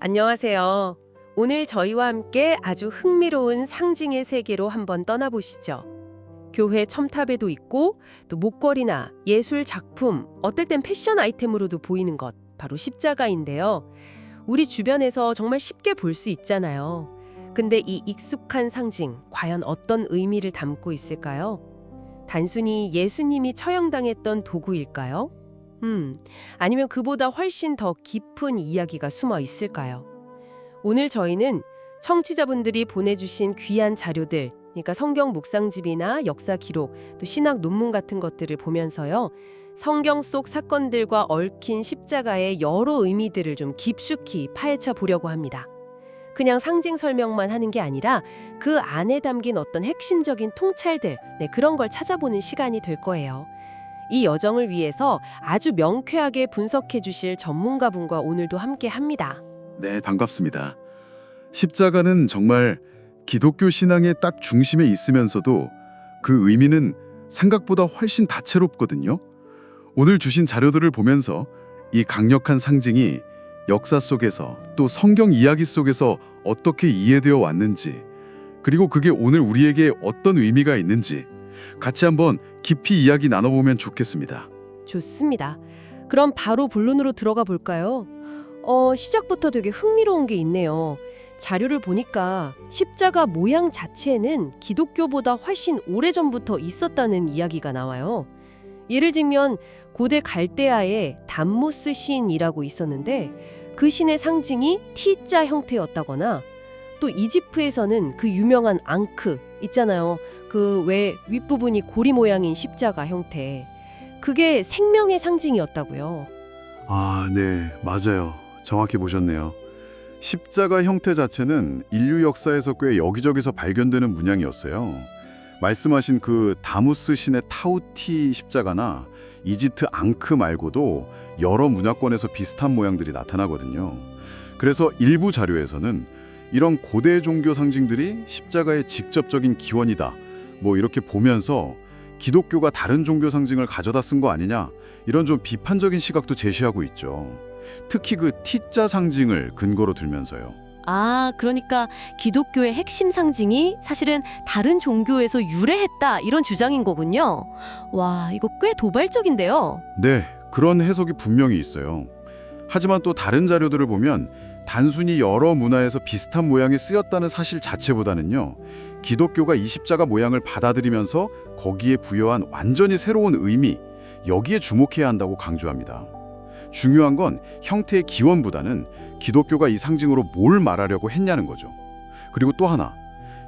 안녕하세요. 오늘 저희와 함께 아주 흥미로운 상징의 세계로 한번 떠나보시죠. 교회 첨탑에도 있고 또 목걸이나 예술 작품, 어떨 땐 패션 아이템으로도 보이는 것, 바로 십자가인데요. 우리 주변에서 정말 쉽게 볼 수 있잖아요. 근데 이 익숙한 상징, 과연 어떤 의미를 담고 있을까요? 단순히 예수님이 처형당했던 도구일까요? 아니면 그보다 훨씬 더 깊은 이야기가 숨어 있을까요? 오늘 저희는 청취자분들이 보내주신 귀한 자료들, 그러니까 성경 묵상집이나 역사 기록, 또 신학 논문 같은 것들을 보면서요. 성경 속 사건들과 얽힌 십자가의 여러 의미들을 좀 깊숙이 파헤쳐 보려고 합니다. 그냥 상징 설명만 하는 게 아니라 그 안에 담긴 어떤 핵심적인 통찰들, 그런 걸 찾아보는 시간이 될 거예요. 이 여정을 위해서 아주 명쾌하게 분석해 주실 전문가분과 오늘도 함께 합니다. 네, 반갑습니다. 십자가는 정말 기독교 신앙의 딱 중심에 있으면서도 그 의미는 생각보다 훨씬 다채롭거든요. 오늘 주신 자료들을 보면서 이 강력한 상징이 역사 속에서 또 성경 이야기 속에서 어떻게 이해되어 왔는지, 그리고 그게 오늘 우리에게 어떤 의미가 있는지 같이 한번 깊이 이야기 나눠보면 좋겠습니다. 좋습니다. 그럼 바로 본론으로 들어가 볼까요? 시작부터 되게 흥미로운 게 있네요. 자료를 보니까 십자가 모양 자체는 기독교보다 훨씬 오래전부터 있었다는 이야기가 나와요. 예를 들면 고대 갈대아에 담무스 시인이라고 있었는데 그 신의 상징이 T자 형태였다거나, 또 이집트에서는 그 유명한 앙크 있잖아요. 그 왜 윗부분이 고리 모양인 십자가 형태. 그게 생명의 상징이었다고요. 아, 네, 맞아요. 정확히 보셨네요. 십자가 형태 자체는 인류 역사에서 꽤 여기저기서 발견되는 문양이었어요. 말씀하신 그 다무스 신의 타우티 십자가나 이집트 앙크 말고도 여러 문화권에서 비슷한 모양들이 나타나거든요. 그래서 일부 자료에서는 이런 고대 종교 상징들이 십자가의 직접적인 기원이다, 뭐 이렇게 보면서 기독교가 다른 종교 상징을 가져다 쓴 거 아니냐, 이런 좀 비판적인 시각도 제시하고 있죠. 특히 그 T자 상징을 근거로 들면서요. 아, 그러니까 기독교의 핵심 상징이 사실은 다른 종교에서 유래했다, 이런 주장인 거군요. 와, 이거 꽤 도발적인데요. 네, 그런 해석이 분명히 있어요. 하지만 또 다른 자료들을 보면 단순히 여러 문화에서 비슷한 모양이 쓰였다는 사실 자체보다는요, 기독교가 이 십자가 모양을 받아들이면서 거기에 부여한 완전히 새로운 의미, 여기에 주목해야 한다고 강조합니다. 중요한 건 형태의 기원보다는 기독교가 이 상징으로 뭘 말하려고 했냐는 거죠. 그리고 또 하나,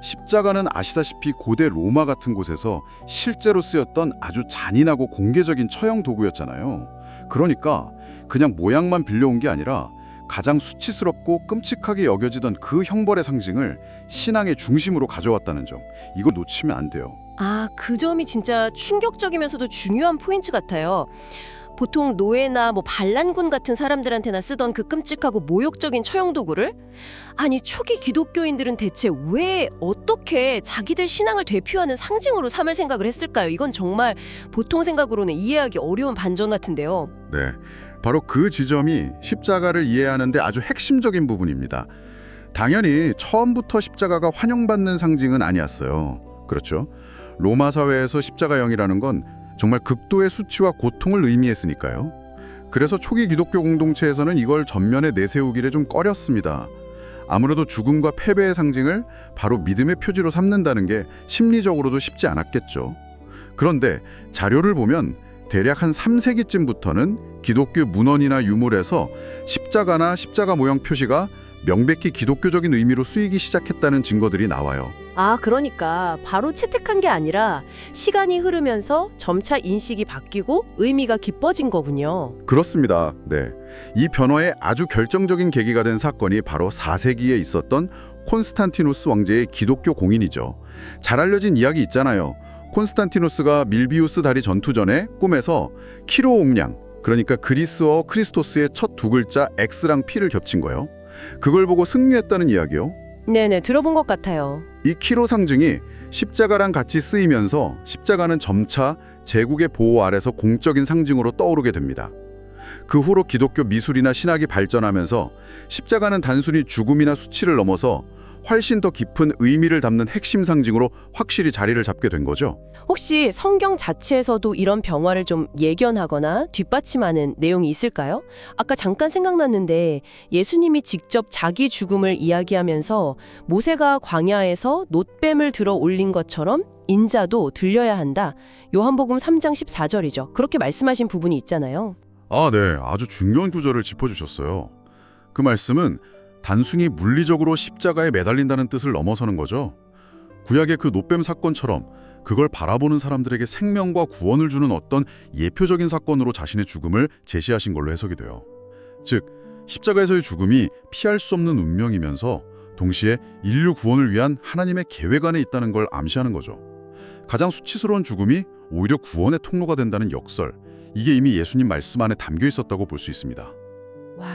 십자가는 아시다시피 고대 로마 같은 곳에서 실제로 쓰였던 아주 잔인하고 공개적인 처형 도구였잖아요. 그러니까 그냥 모양만 빌려온 게 아니라 가장 수치스럽고 끔찍하게 여겨지던 그 형벌의 상징을 신앙의 중심으로 가져왔다는 점, 이거 놓치면 안 돼요. 아, 그 점이 진짜 충격적이면서도 중요한 포인트 같아요. 보통 노예나 반란군 같은 사람들한테나 쓰던 그 끔찍하고 모욕적인 처형 도구를, 아니 초기 기독교인들은 대체 왜 어떻게 자기들 신앙을 대표하는 상징으로 삼을 생각을 했을까요? 이건 정말 보통 생각으로는 이해하기 어려운 반전 같은데요. 네, 바로 그 지점이 십자가를 이해하는데 아주 핵심적인 부분입니다. 당연히 처음부터 십자가가 환영받는 상징은 아니었어요. 그렇죠? 로마 사회에서 십자가형이라는 건 정말 극도의 수치와 고통을 의미했으니까요. 그래서 초기 기독교 공동체에서는 이걸 전면에 내세우기를 좀 꺼렸습니다. 아무래도 죽음과 패배의 상징을 바로 믿음의 표지로 삼는다는 게 심리적으로도 쉽지 않았겠죠. 그런데 자료를 보면 대략 한 3세기쯤부터는 기독교 문헌이나 유물에서 십자가나 십자가 모형 표시가 명백히 기독교적인 의미로 쓰이기 시작했다는 증거들이 나와요. 아, 그러니까 바로 채택한 게 아니라 시간이 흐르면서 점차 인식이 바뀌고 의미가 깊어진 거군요. 그렇습니다. 네. 이 변화의 아주 결정적인 계기가 된 사건이 바로 4세기에 있었던 콘스탄티누스 왕제의 기독교 공인이죠. 잘 알려진 이야기 있잖아요. 콘스탄티누스가 밀비우스 다리 전투 전에 꿈에서 키로 옹량, 그러니까 그리스어 크리스토스의 첫 두 글자 X랑 P를 겹친 거예요. 그걸 보고 승리했다는 이야기요. 네네, 들어본 것 같아요. 이 키로 상징이 십자가랑 같이 쓰이면서 십자가는 점차 제국의 보호 아래서 공적인 상징으로 떠오르게 됩니다. 그 후로 기독교 미술이나 신학이 발전하면서 십자가는 단순히 죽음이나 수치를 넘어서 훨씬 더 깊은 의미를 담는 핵심 상징으로 확실히 자리를 잡게 된 거죠. 혹시 성경 자체에서도 이런 병화를 좀 예견하거나 뒷받침하는 내용이 있을까요? 아까 잠깐 생각났는데 예수님이 직접 자기 죽음을 이야기하면서 모세가 광야에서 놋뱀을 들어 올린 것처럼 인자도 들려야 한다. 요한복음 3장 14절이죠. 그렇게 말씀하신 부분이 있잖아요. 아, 네. 아주 중요한 구절을 짚어주셨어요. 그 말씀은 단순히 물리적으로 십자가에 매달린다는 뜻을 넘어서는 거죠. 구약의 그 놋뱀 사건처럼 그걸 바라보는 사람들에게 생명과 구원을 주는 어떤 예표적인 사건으로 자신의 죽음을 제시하신 걸로 해석이 돼요. 즉, 십자가에서의 죽음이 피할 수 없는 운명이면서 동시에 인류 구원을 위한 하나님의 계획 안에 있다는 걸 암시하는 거죠. 가장 수치스러운 죽음이 오히려 구원의 통로가 된다는 역설, 이게 이미 예수님 말씀 안에 담겨 있었다고 볼 수 있습니다. 와,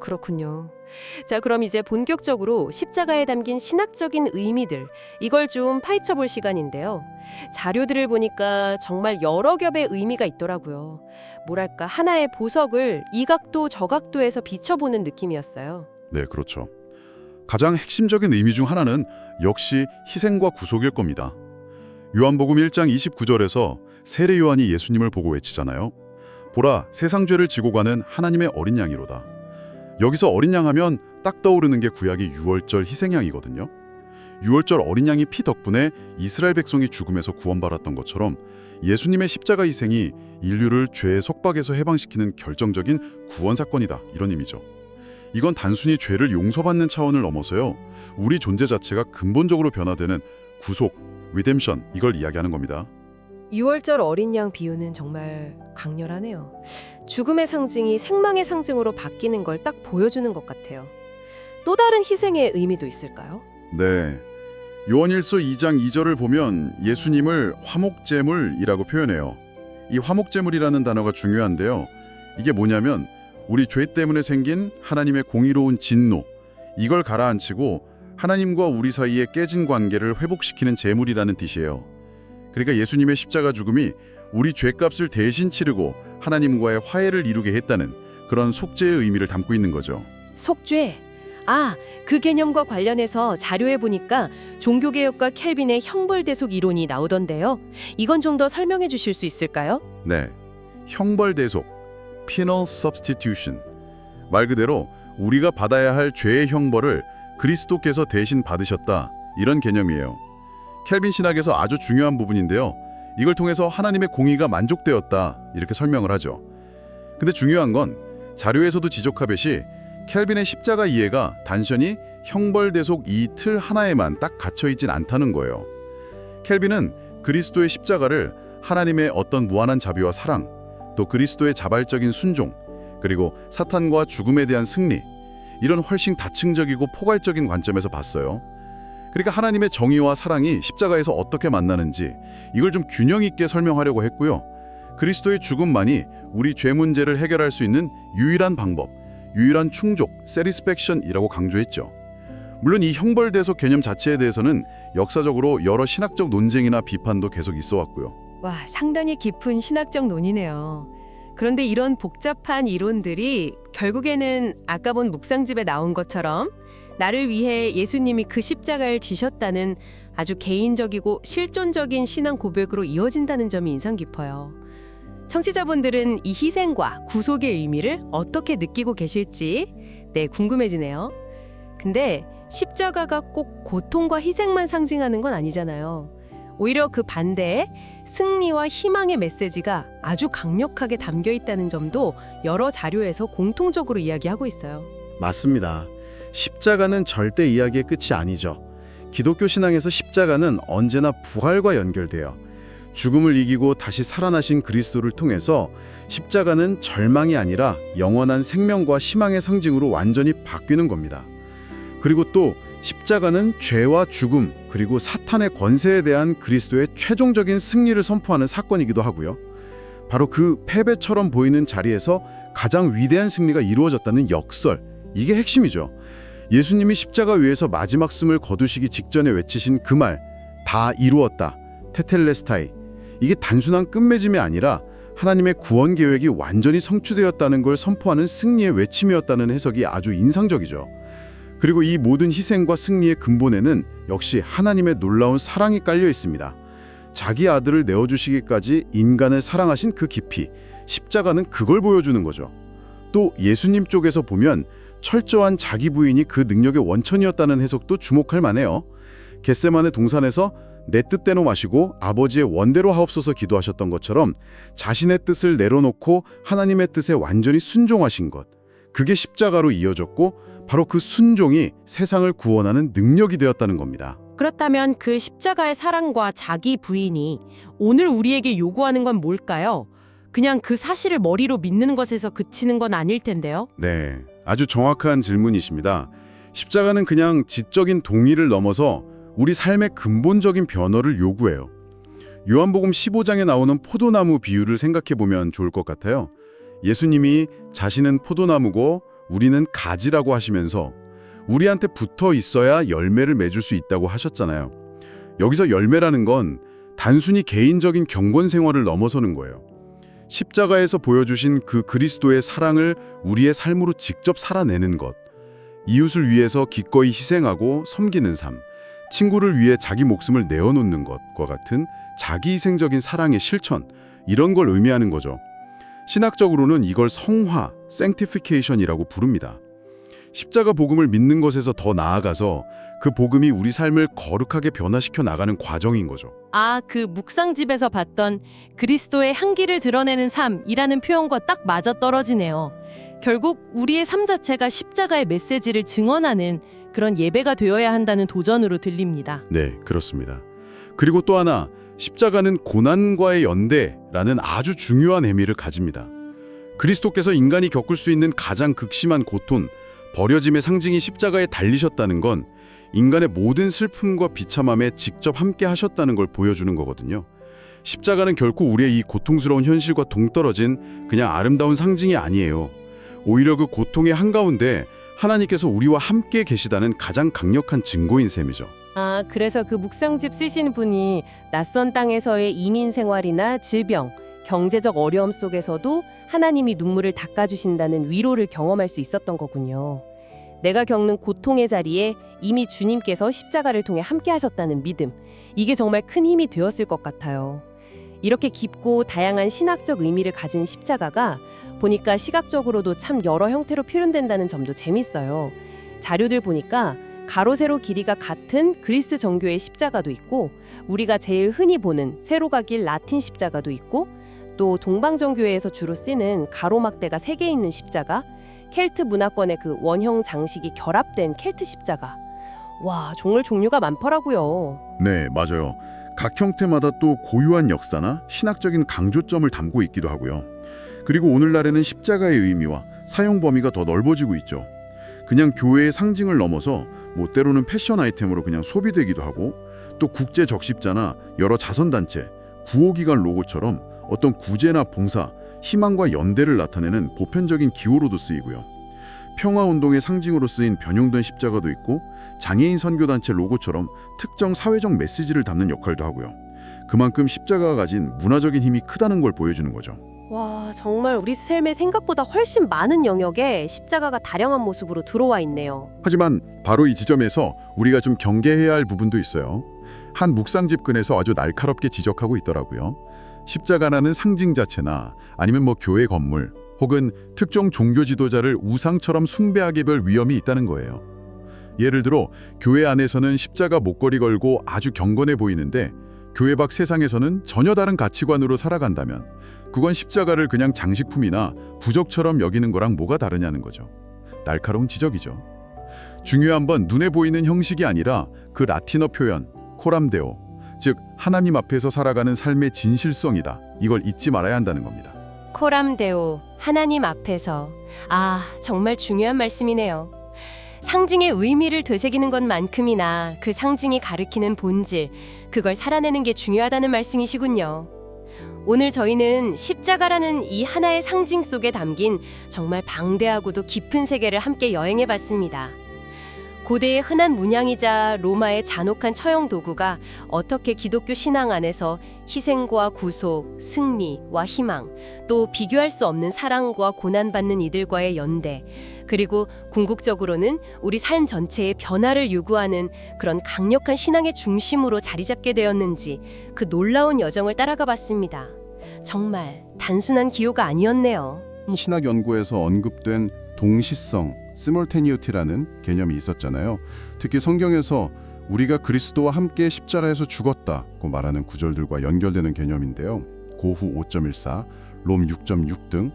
그렇군요. 자, 그럼 이제 본격적으로 십자가에 담긴 신학적인 의미들, 이걸 좀 파헤쳐 볼 시간인데요. 자료들을 보니까 정말 여러 겹의 의미가 있더라고요. 뭐랄까, 하나의 보석을 이 각도 저 각도에서 비춰보는 느낌이었어요. 네, 그렇죠. 가장 핵심적인 의미 중 하나는 역시 희생과 구속일 겁니다. 요한복음 1장 29절에서 세례 요한이 예수님을 보고 외치잖아요. 보라, 세상 죄를 지고 가는 하나님의 어린 양이로다. 여기서 어린 양 하면 딱 떠오르는 게 구약의 유월절 희생양이거든요. 유월절 어린 양이 피 덕분에 이스라엘 백성이 죽음에서 구원받았던 것처럼 예수님의 십자가 희생이 인류를 죄의 속박에서 해방시키는 결정적인 구원 사건이다, 이런 의미죠. 이건 단순히 죄를 용서받는 차원을 넘어서요, 우리 존재 자체가 근본적으로 변화되는 구속, 리뎀션, 이걸 이야기하는 겁니다. 6월절 어린 양 비유는 정말 강렬하네요. 죽음의 상징이 생망의 상징으로 바뀌는 걸 딱 보여주는 것 같아요. 또 다른 희생의 의미도 있을까요? 네. 요한일서 2장 2절을 보면 예수님을 화목제물이라고 표현해요. 이 화목제물이라는 단어가 중요한데요. 이게 뭐냐면 우리 죄 때문에 생긴 하나님의 공의로운 진노, 이걸 가라앉히고 하나님과 우리 사이에 깨진 관계를 회복시키는 제물이라는 뜻이에요. 그러니까 예수님의 십자가 죽음이 우리 죄값을 대신 치르고 하나님과의 화해를 이루게 했다는 그런 속죄의 의미를 담고 있는 거죠. 속죄. 아, 그 개념과 관련해서 자료에 보니까 종교개혁가 켈빈의 형벌대속 이론이 나오던데요. 이건 좀 더 설명해 주실 수 있을까요? 네. 형벌대속, penal substitution. 말 그대로 우리가 받아야 할 죄의 형벌을 그리스도께서 대신 받으셨다, 이런 개념이에요. 켈빈 신학에서 아주 중요한 부분인데요. 이걸 통해서 하나님의 공의가 만족되었다, 이렇게 설명을 하죠. 근데 중요한 건 자료에서도 지적하듯이 켈빈의 십자가 이해가 단순히 형벌대속 이 틀 하나에만 딱 갇혀있진 않다는 거예요. 켈빈은 그리스도의 십자가를 하나님의 어떤 무한한 자비와 사랑, 또 그리스도의 자발적인 순종, 그리고 사탄과 죽음에 대한 승리, 이런 훨씬 다층적이고 포괄적인 관점에서 봤어요. 그러니까 하나님의 정의와 사랑이 십자가에서 어떻게 만나는지 이걸 좀 균형 있게 설명하려고 했고요. 그리스도의 죽음만이 우리 죄 문제를 해결할 수 있는 유일한 방법, 유일한 충족, satisfaction이라고 강조했죠. 물론 이 형벌대속 개념 자체에 대해서는 역사적으로 여러 신학적 논쟁이나 비판도 계속 있어 왔고요. 와, 상당히 깊은 신학적 논의네요. 그런데 이런 복잡한 이론들이 결국에는 아까 본 묵상집에 나온 것처럼 나를 위해 예수님이 그 십자가를 지셨다는 아주 개인적이고 실존적인 신앙 고백으로 이어진다는 점이 인상 깊어요. 청취자분들은 이 희생과 구속의 의미를 어떻게 느끼고 계실지 궁금해지네요. 근데 십자가가 꼭 고통과 희생만 상징하는 건 아니잖아요. 오히려 그 반대에 승리와 희망의 메시지가 아주 강력하게 담겨 있다는 점도 여러 자료에서 공통적으로 이야기하고 있어요. 맞습니다. 십자가는 절대 이야기의 끝이 아니죠. 기독교 신앙에서 십자가는 언제나 부활과 연결돼요. 죽음을 이기고 다시 살아나신 그리스도를 통해서 십자가는 절망이 아니라 영원한 생명과 희망의 상징으로 완전히 바뀌는 겁니다. 그리고 또 십자가는 죄와 죽음 그리고 사탄의 권세에 대한 그리스도의 최종적인 승리를 선포하는 사건이기도 하고요. 바로 그 패배처럼 보이는 자리에서 가장 위대한 승리가 이루어졌다는 역설, 이게 핵심이죠. 예수님이 십자가 위에서 마지막 숨을 거두시기 직전에 외치신 그 말, 다 이루었다, 테텔레스타이. 이게 단순한 끝맺음이 아니라 하나님의 구원 계획이 완전히 성취되었다는 걸 선포하는 승리의 외침이었다는 해석이 아주 인상적이죠. 그리고 이 모든 희생과 승리의 근본에는 역시 하나님의 놀라운 사랑이 깔려 있습니다. 자기 아들을 내어주시기까지 인간을 사랑하신 그 깊이, 십자가는 그걸 보여주는 거죠. 또 예수님 쪽에서 보면 철저한 자기 부인이 그 능력의 원천이었다는 해석도 주목할 만해요. 겟세마네 동산에서 내 뜻대로 마시고 아버지의 원대로 하옵소서 기도하셨던 것처럼 자신의 뜻을 내려놓고 하나님의 뜻에 완전히 순종하신 것, 그게 십자가로 이어졌고 바로 그 순종이 세상을 구원하는 능력이 되었다는 겁니다. 그렇다면 그 십자가의 사랑과 자기 부인이 오늘 우리에게 요구하는 건 뭘까요? 그냥 그 사실을 머리로 믿는 것에서 그치는 건 아닐 텐데요. 네, 아주 정확한 질문이십니다. 십자가는 그냥 지적인 동의를 넘어서 우리 삶의 근본적인 변화를 요구해요. 요한복음 15장에 나오는 포도나무 비유를 생각해 보면 좋을 것 같아요. 예수님이 자신은 포도나무고 우리는 가지라고 하시면서 우리한테 붙어 있어야 열매를 맺을 수 있다고 하셨잖아요. 여기서 열매라는 건 단순히 개인적인 경건 생활을 넘어서는 거예요. 십자가에서 보여주신 그 그리스도의 사랑을 우리의 삶으로 직접 살아내는 것, 이웃을 위해서 기꺼이 희생하고 섬기는 삶, 친구를 위해 자기 목숨을 내어놓는 것과 같은 자기희생적인 사랑의 실천, 이런 걸 의미하는 거죠. 신학적으로는 이걸 성화, sanctification이라고 부릅니다. 십자가 복음을 믿는 것에서 더 나아가서 그 복음이 우리 삶을 거룩하게 변화시켜 나가는 과정인 거죠. 아, 그 묵상집에서 봤던 그리스도의 향기를 드러내는 삶이라는 표현과 딱 맞아떨어지네요. 결국 우리의 삶 자체가 십자가의 메시지를 증언하는 그런 예배가 되어야 한다는 도전으로 들립니다. 네, 그렇습니다. 그리고 또 하나, 십자가는 고난과의 연대라는 아주 중요한 의미를 가집니다. 그리스도께서 인간이 겪을 수 있는 가장 극심한 고통, 버려짐의 상징이 십자가에 달리셨다는 건 인간의 모든 슬픔과 비참함에 직접 함께 하셨다는 걸 보여주는 거거든요. 십자가는 결코 우리의 이 고통스러운 현실과 동떨어진 그냥 아름다운 상징이 아니에요. 오히려 그 고통의 한가운데 하나님께서 우리와 함께 계시다는 가장 강력한 증거인 셈이죠. 아, 그래서 그 묵상집 쓰신 분이 낯선 땅에서의 이민 생활이나 질병, 경제적 어려움 속에서도 하나님이 눈물을 닦아주신다는 위로를 경험할 수 있었던 거군요. 내가 겪는 고통의 자리에 이미 주님께서 십자가를 통해 함께 하셨다는 믿음, 이게 정말 큰 힘이 되었을 것 같아요. 이렇게 깊고 다양한 신학적 의미를 가진 십자가가 보니까 시각적으로도 참 여러 형태로 표현된다는 점도 재밌어요. 자료들 보니까 가로 세로 길이가 같은 그리스 정교의 십자가도 있고, 우리가 제일 흔히 보는 세로가 길 라틴 십자가도 있고, 또 동방정교회에서 주로 쓰는 가로막대가 3개 있는 십자가, 켈트 문화권의 그 원형 장식이 결합된 켈트 십자가. 와, 정말 종류가 많더라고요. 네, 맞아요. 각 형태마다 또 고유한 역사나 신학적인 강조점을 담고 있기도 하고요. 그리고 오늘날에는 십자가의 의미와 사용 범위가 더 넓어지고 있죠. 그냥 교회의 상징을 넘어서 때로는 패션 아이템으로 그냥 소비되기도 하고, 또 국제 적십자나 여러 자선단체, 구호기관 로고처럼 어떤 구제나 봉사, 희망과 연대를 나타내는 보편적인 기호로도 쓰이고요. 평화운동의 상징으로 쓰인 변형된 십자가도 있고, 장애인 선교단체 로고처럼 특정 사회적 메시지를 담는 역할도 하고요. 그만큼 십자가가 가진 문화적인 힘이 크다는 걸 보여주는 거죠. 와, 정말 우리 삶의 생각보다 훨씬 많은 영역에 십자가가 다양한 모습으로 들어와 있네요. 하지만 바로 이 지점에서 우리가 좀 경계해야 할 부분도 있어요. 한 묵상집 근에서 아주 날카롭게 지적하고 있더라고요. 십자가라는 상징 자체나 아니면 교회 건물 혹은 특정 종교 지도자를 우상처럼 숭배하게 될 위험이 있다는 거예요. 예를 들어 교회 안에서는 십자가 목걸이 걸고 아주 경건해 보이는데 교회 밖 세상에서는 전혀 다른 가치관으로 살아간다면 그건 십자가를 그냥 장식품이나 부적처럼 여기는 거랑 뭐가 다르냐는 거죠. 날카로운 지적이죠. 중요한 건 눈에 보이는 형식이 아니라 그 라틴어 표현 코람데오, 즉 하나님 앞에서 살아가는 삶의 진실성이다. 이걸 잊지 말아야 한다는 겁니다. 코람데오, 하나님 앞에서. 아, 정말 중요한 말씀이네요. 상징의 의미를 되새기는 것만큼이나 그 상징이 가리키는 본질, 그걸 살아내는 게 중요하다는 말씀이시군요. 오늘 저희는 십자가라는 이 하나의 상징 속에 담긴 정말 방대하고도 깊은 세계를 함께 여행해 봤습니다. 고대의 흔한 문양이자 로마의 잔혹한 처형 도구가 어떻게 기독교 신앙 안에서 희생과 구속, 승리와 희망, 또 비교할 수 없는 사랑과 고난받는 이들과의 연대, 그리고 궁극적으로는 우리 삶 전체의 변화를 요구하는 그런 강력한 신앙의 중심으로 자리 잡게 되었는지 그 놀라운 여정을 따라가 봤습니다. 정말 단순한 기호가 아니었네요. 신학 연구에서 언급된 동시성, 시멀테니오티라는 개념이 있었잖아요. 특히 성경에서 우리가 그리스도와 함께 십자가에서 죽었다고 말하는 구절들과 연결되는 개념인데요. 고후 5.14, 롬 6.6 등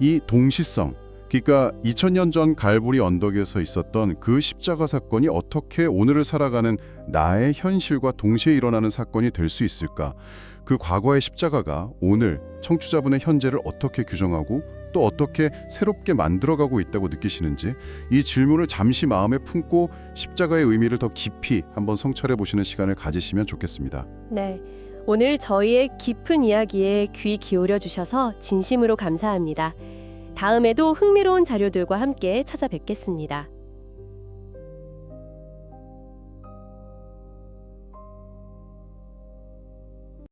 이 동시성, 그러니까 2000년 전 갈보리 언덕에서 있었던 그 십자가 사건이 어떻게 오늘을 살아가는 나의 현실과 동시에 일어나는 사건이 될 수 있을까? 그 과거의 십자가가 오늘 청취자분의 현재를 어떻게 규정하고 또 어떻게 새롭게 만들어가고 있다고 느끼시는지 이 질문을 잠시 마음에 품고 십자가의 의미를 더 깊이 한번 성찰해 보시는 시간을 가지시면 좋겠습니다. 네. 오늘 저희의 깊은 이야기에 귀 기울여 주셔서 진심으로 감사합니다. 다음에도 흥미로운 자료들과 함께 찾아뵙겠습니다.